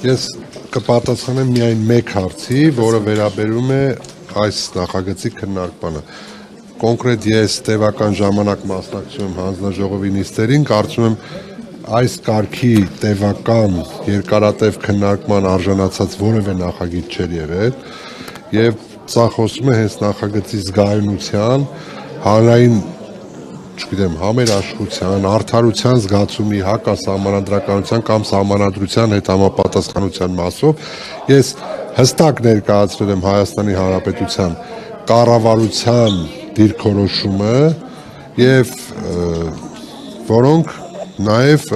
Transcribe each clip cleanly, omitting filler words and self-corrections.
Ես կպատասխանեմ միայն մեկ հարցի, որը վերաբերում է այս նախագծի քննարկմանը։ Կոնկրետ ես տևական ժամանակ մասնակցում եմ հանձնաժողովի նիստերին, կարծում եմ այս կարգի տևական երկարատև քննարկման արժանացած որևէ նախագիծ չէր եղել եւ սա խոսում է հենց նախագծի զգայունության, հանրային համերաշխության, արդարության զգացումի, հակասահմանադրականության կամ սահմանադրության հետ համապատասխանության մասով ես հստակ ներկայացրել եմ Հայաստանի Հանրապետության կառավարության դիրքորոշումը եւ որոնք նաեւ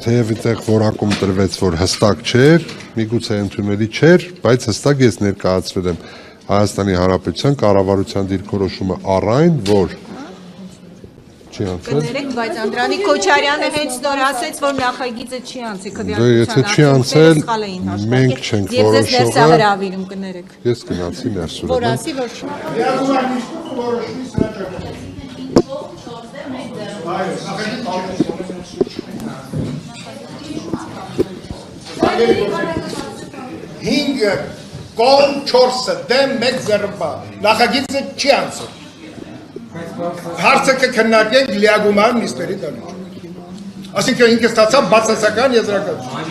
թեև այդտեղ որակում տրվեց, որ հստակ չէր, միգուցե ընդունելի չէր, բայց հստակ ես ներկայացրել եմ Հայաստանի Հանրապետության կառավարության դիրքորոշումը առայն, որ չի անցել։ Կներեք, բայց Անդրանիկ Քոչարյանը հենց նոր ասեց, որ նախագիծը չի անցել Եթե չի անցել, մենք չենք եւ ձեզ ներս որոշողը։ հրավիրում կներեք։ Ես գնացի ներս ուրեմն։ Որ ասի, որ Հինգ կողմ 4-ը դեմ 1 զրպա նախագիծը չի անցել հարցը կքննարկենք լիագումար նիստերի դալիճ ասինքն ինքը ստացավ բացասական եզրակացություն